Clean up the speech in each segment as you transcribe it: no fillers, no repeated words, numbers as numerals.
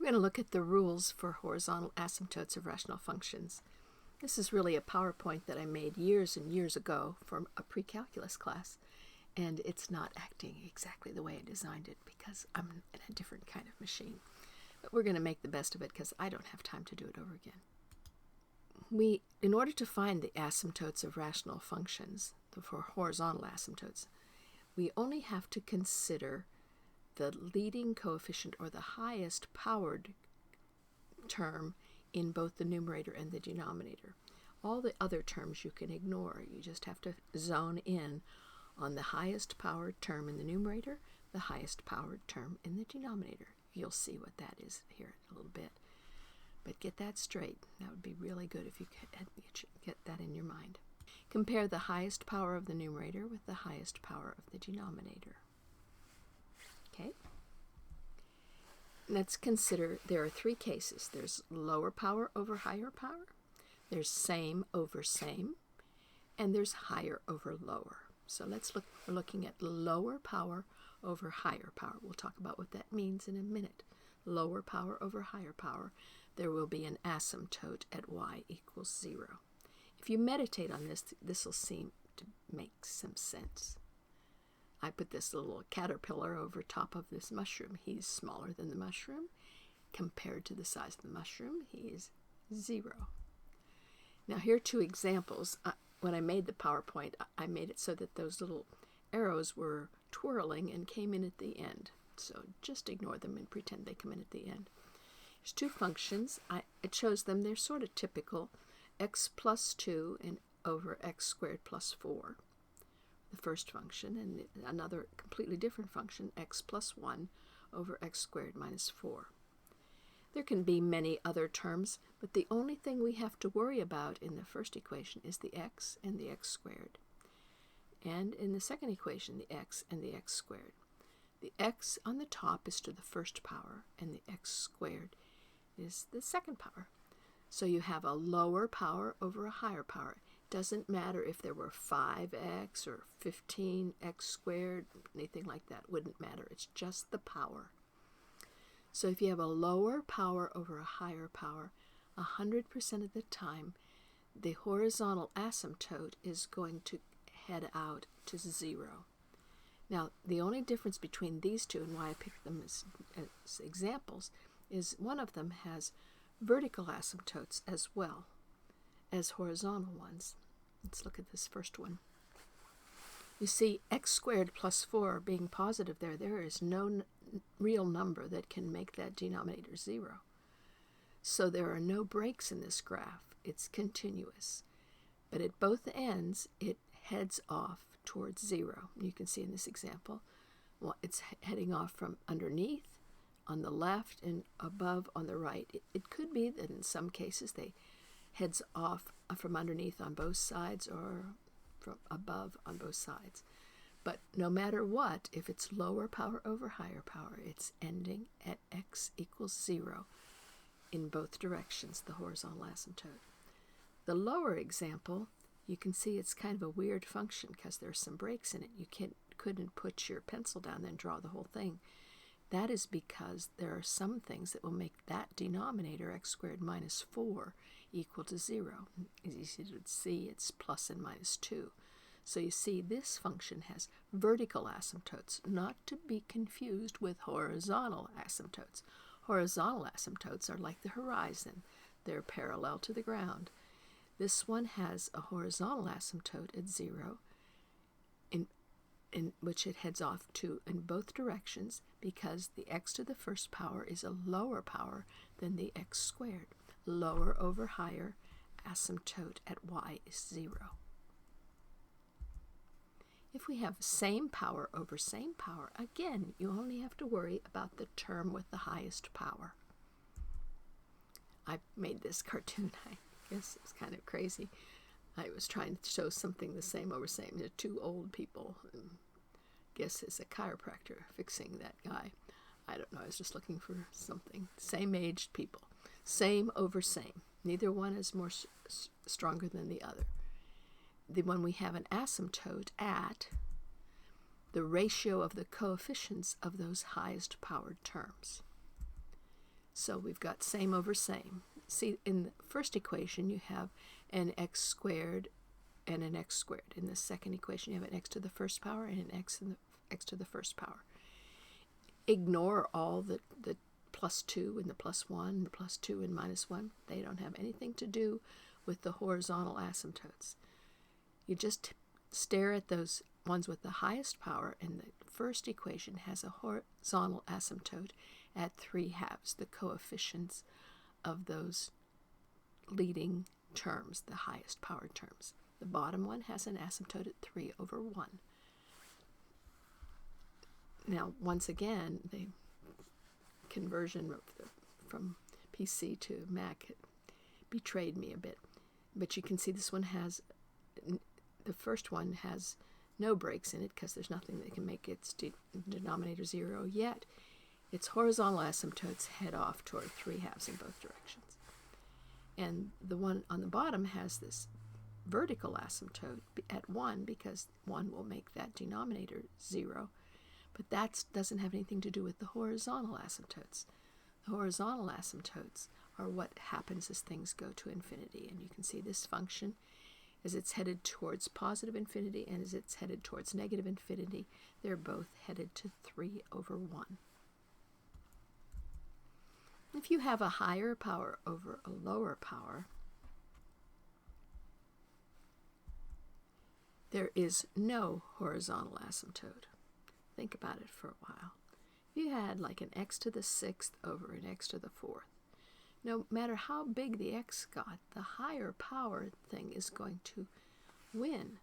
We're going to look at the rules for horizontal asymptotes of rational functions. This is really a PowerPoint that I made years and years ago for a pre-calculus class, and it's not acting exactly the way I designed it because I'm in a different kind of machine. But we're going to make the best of it because I don't have time to do it over again. In order to find the asymptotes of rational functions, for horizontal asymptotes, we only have to consider the leading coefficient or the highest powered term in both the numerator and the denominator. All the other terms you can ignore. You just have to zone in on the highest powered term in the numerator, the highest powered term in the denominator. You'll see what that is here in a little bit. But get that straight. That would be really good if you get that in your mind. Compare the highest power of the numerator with the highest power of the denominator. Okay? Let's consider there are three cases. There's lower power over higher power, there's same over same, and there's higher over lower. So we're looking at lower power over higher power. We'll talk about what that means in a minute. Lower power over higher power. There will be an asymptote at y equals 0. If you meditate on this, this will seem to make some sense. I put this little caterpillar over top of this mushroom. He's smaller than the mushroom. Compared to the size of the mushroom, he is 0. Now here are two examples. When I made the PowerPoint, I made it so that those little arrows were twirling and came in at the end. So just ignore them and pretend they come in at the end. There's two functions. I chose them. They're sort of typical. X plus 2 and over x squared plus 4. The first function, and another completely different function, x plus 1 over x squared minus 4. There can be many other terms, but the only thing we have to worry about in the first equation is the x and the x squared. And in the second equation, the x and the x squared. The x on the top is to the first power, and the x squared is the second power. So you have a lower power over a higher power. Doesn't matter if there were 5x or 15x squared, anything like that wouldn't matter. It's just the power. So if you have a lower power over a higher power, 100% of the time, the horizontal asymptote is going to head out to 0. Now, the only difference between these two, and why I picked them as examples, is one of them has vertical asymptotes as well as horizontal ones. Let's look at this first one. You see x squared plus 4 being positive there is no real number that can make that denominator 0. So there are no breaks in this graph. It's continuous. But at both ends, it heads off towards 0. You can see in this example, well, it's heading off from underneath on the left and above on the right. It could be that in some cases they heads off from underneath on both sides or from above on both sides. But no matter what, if it's lower power over higher power, it's ending at x equals 0 in both directions, the horizontal asymptote. The lower example, you can see it's kind of a weird function because there's some breaks in it. You couldn't put your pencil down and draw the whole thing. That is because there are some things that will make that denominator, x squared minus 4, equal to 0. As you would see, it's plus and minus 2. So you see this function has vertical asymptotes, not to be confused with horizontal asymptotes. Horizontal asymptotes are like the horizon. They're parallel to the ground. This one has a horizontal asymptote at 0, in which it heads off to in both directions because the x to the first power is a lower power than the x squared. Lower over higher, asymptote at y is 0. If we have same power over same power, again, you only have to worry about the term with the highest power. I made this cartoon, I guess it's kind of crazy. I was trying to show something the same over same. There are two old people, I guess it's a chiropractor fixing that guy. I don't know, I was just looking for something. Same-aged people. Same over same. Neither one is more stronger than the other. When we have an asymptote at the ratio of the coefficients of those highest powered terms. So we've got same over same. See, in the first equation, you have an x squared and an x squared. In the second equation, you have an x to the first power and an x to the first power. Ignore all the plus 2 and the plus 1, the plus 2 and minus 1. They don't have anything to do with the horizontal asymptotes. You just stare at those ones with the highest power, and the first equation has a horizontal asymptote at 3/2, the coefficients of those leading terms, the highest powered terms. The bottom one has an asymptote at 3/1. Now, once again, the conversion from PC to Mac betrayed me a bit. But you can see this one has, the first one has no breaks in it because there's nothing that can make its denominator 0, yet its horizontal asymptotes head off toward 3/2 in both directions. And the one on the bottom has this vertical asymptote at 1 because 1 will make that denominator 0. But that doesn't have anything to do with the horizontal asymptotes. The horizontal asymptotes are what happens as things go to infinity. And you can see this function, as it's headed towards positive infinity and as it's headed towards negative infinity, they're both headed to 3/1. If you have a higher power over a lower power, there is no horizontal asymptote. Think about it for a while. If you had like an x to the 6th over an x to the 4th, no matter how big the x got, the higher power thing is going to win.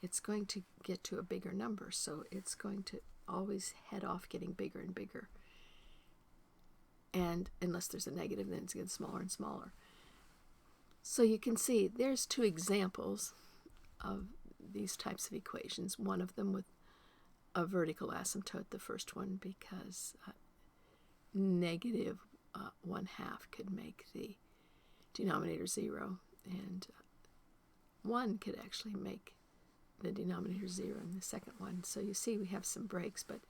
It's going to get to a bigger number, so it's going to always head off getting bigger and bigger. And unless there's a negative, then it's getting smaller and smaller. So you can see there's 2 examples of these types of equations, one of them with a vertical asymptote, the first one because negative 1/2 could make the denominator 0, and 1 could actually make the denominator 0 in the second one. So you see we have some breaks, but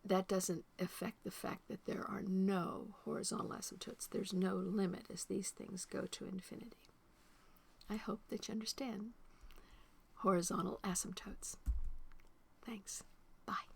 that doesn't affect the fact that there are no horizontal asymptotes. There's no limit as these things go to infinity. I hope that you understand horizontal asymptotes. Thanks. Bye.